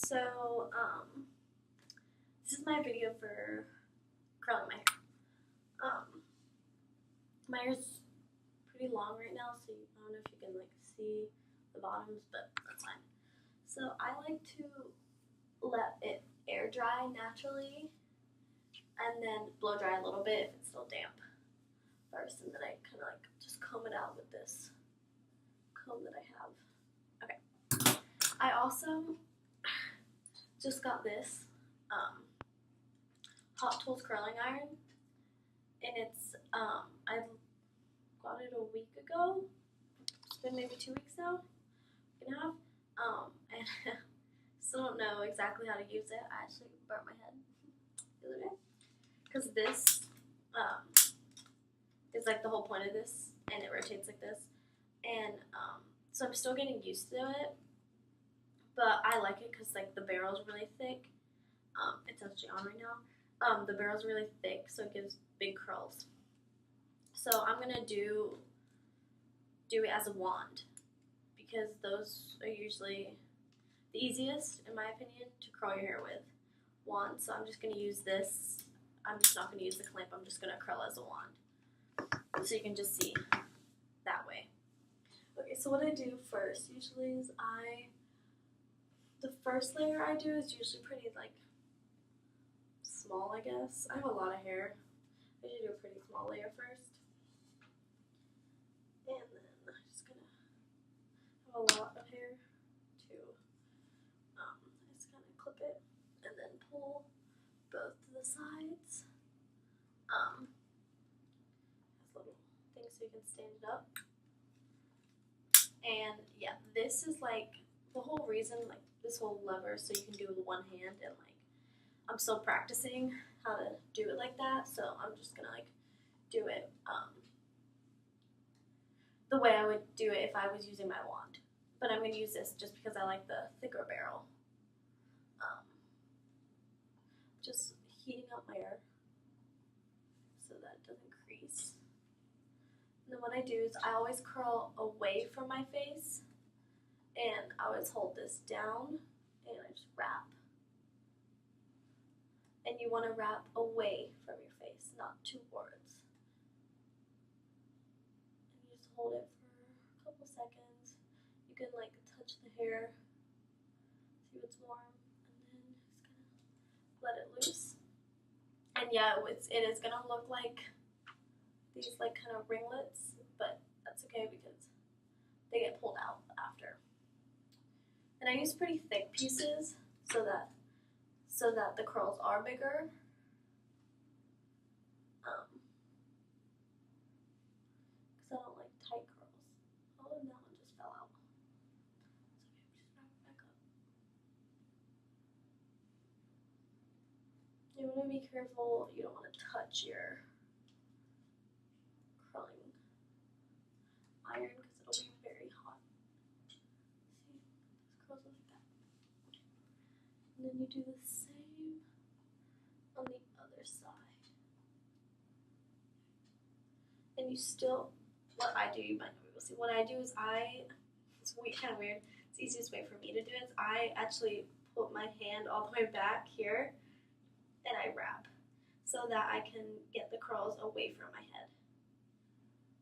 So, this is my video for curling my hair. My hair's pretty long right now, so I don't know if you can like see the bottoms, but that's fine. So I like to let it air dry naturally, and then blow dry a little bit if it's still damp first, and then I kind of like just comb it out with this comb that I have. Okay. I also just got this Hot Tools curling iron, and it's I got it a week ago. It's been maybe 2 weeks now, week and a half. And still don't know exactly how to use it. I actually burnt my head the other day because this is like the whole point of this, and it rotates like this, and so I'm still getting used to it, but I like it because like the barrel's really thick. It's actually on right now. The barrel's really thick, so it gives big curls. So I'm gonna do it as a wand because those are usually the easiest, in my opinion, to curl your hair with. Wands. So I'm just gonna use this. I'm just not gonna use the clamp. I'm just gonna curl as a wand, so you can just see that way. Okay, so what I do first usually is the first layer I do is usually pretty like small, I guess. I have a lot of hair. I usually do a pretty small layer first. And then I'm just gonna have a lot of hair to just kind of clip it and then pull both to the sides. Has little things so you can stand it up. And yeah, this is like the whole reason, like this whole lever, so you can do it with one hand, and like I'm still practicing how to do it like that, so I'm just gonna like do it the way I would do it if I was using my wand. But I'm gonna use this just because I like the thicker barrel. Just heating up my hair so that it doesn't crease. And then what I do is I always curl away from my face, and I always hold this down, and I just wrap. And you want to wrap away from your face, not towards. And you just hold it for a couple seconds. You can like touch the hair, see if it's warm, and then just gonna let it loose. And yeah, it is gonna look like these like kind of ringlets, but that's okay because they get pulled out after. And I use pretty thick pieces so that the curls are bigger. Because I don't like tight curls. Oh, and that one just fell out. So maybe just wrap it back up. You want to be careful. You don't want to touch your curling iron because it'll be very hot. See, those curls are like that. And then you do the same on the other side. And you still, what I do, you might not be able to see, what I do is it's kind of weird, it's the easiest way for me to do it, is I actually put my hand all the way back here, and I wrap, so that I can get the curls away from my head.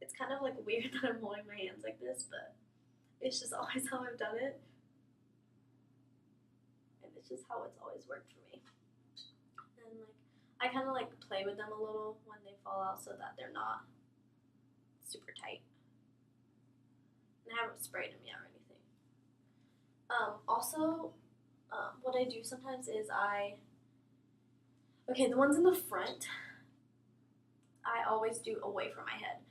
It's kind of like weird that I'm holding my hands like this, but it's just always how I've done it. And it's just how it's always worked for me. And like, I kind of like play with them a little when they fall out so that they're not super tight. And I haven't sprayed them yet or anything. Also, what I do sometimes is the ones in the front, I always do away from my head.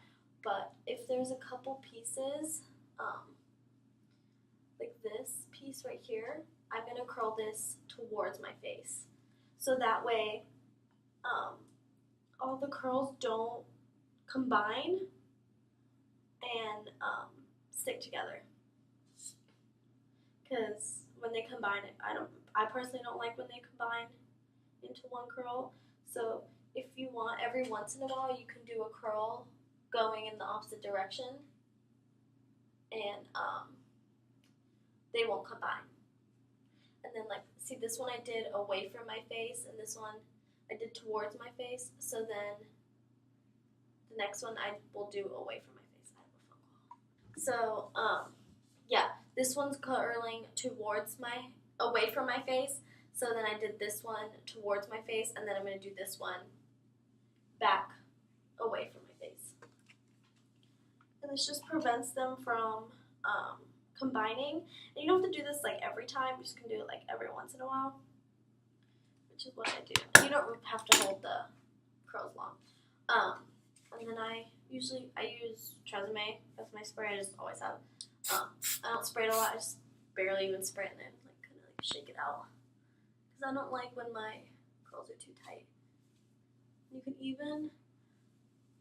But if there's a couple pieces, like this piece right here, I'm going to curl this towards my face. So that way, all the curls don't combine and stick together. Because when they combine, I personally don't like when they combine into one curl. So if you want, every once in a while, you can do a curl going in the opposite direction, and they won't combine. and then like see this one I did away from my face, and this one I did towards my face. So then the next one I will do away from my face. I have a phone call. So yeah, this one's curling towards my away from my face. So then I did this one towards my face, and then I'm going to do this one back away from my face. And this just prevents them from combining. And you don't have to do this like every time, you just can do it like every once in a while, which is what I do. And you don't have to hold the curls long. And then I use Tresemme. That's my spray I just always have. I don't spray it a lot, I just barely even spray it, and then like kind of like shake it out. Because I don't like when my curls are too tight. You can even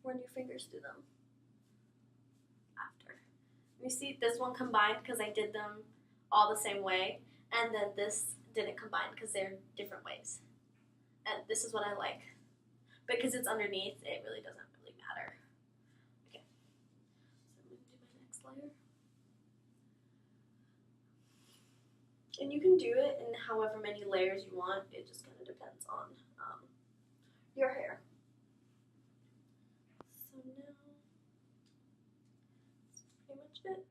run your fingers through them after. You see this one combined because I did them all the same way, and then this didn't combine because they're different ways. And this is what I like. Because it's underneath, it really doesn't really matter. Okay, so I'm going to do my next layer. And you can do it in however many layers you want. It just kind of depends on your hair. So now, that's pretty much it.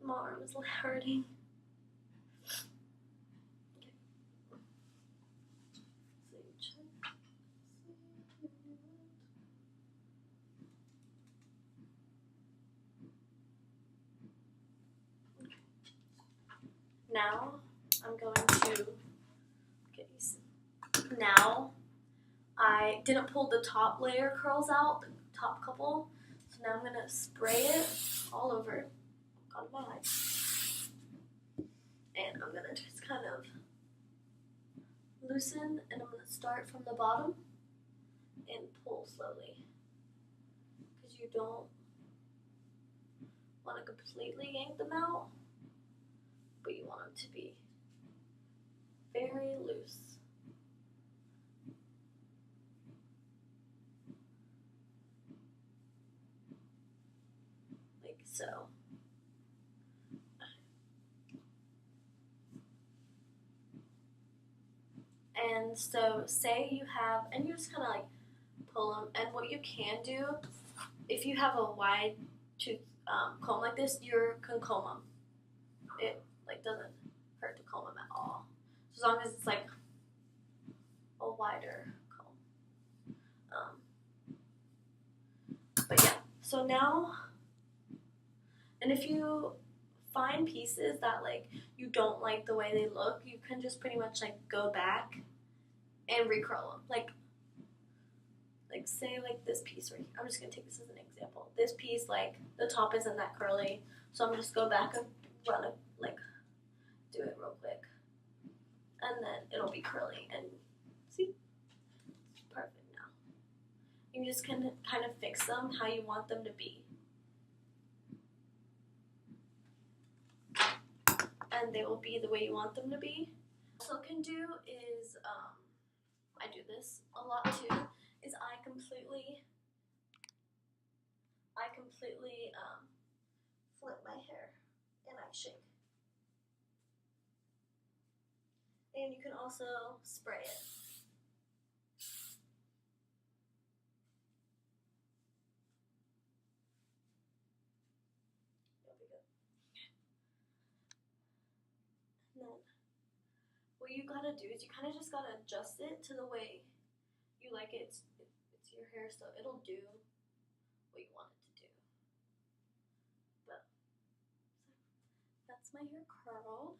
My arm is hurting. Okay. So you check. Okay. Now I'm going to get these. Now I didn't pull the top layer curls out, the top couple. So now I'm gonna spray it all over. Got my eyes. And I'm gonna just kind of loosen, and I'm gonna start from the bottom and pull slowly. Because you don't want to completely yank them out, but you want them to be very loose. Like so. And so say you have, and you just kind of like pull them, and what you can do, if you have a wide tooth comb like this, you can comb them. It like doesn't hurt to comb them at all, as long as it's like a wider comb. But yeah, so now, and if you find pieces that like you don't like the way they look, you can just pretty much like go back and recurl them. Like say like this piece right here. I'm just gonna take this as an example. This piece, like the top isn't that curly, so I'm gonna just go back and run it, like do it real quick, and then it'll be curly. And see, it's perfect now. You just kind of fix them how you want them to be, and they will be the way you want them to be. What I can do is, I do this a lot too, is I completely flip my hair and I shake. And you can also spray it. It'll be good. And then what you gotta do is you kind of just gotta adjust it to the way you like it. It's your hair, so it'll do what you want it to do. But so that's my hair curled.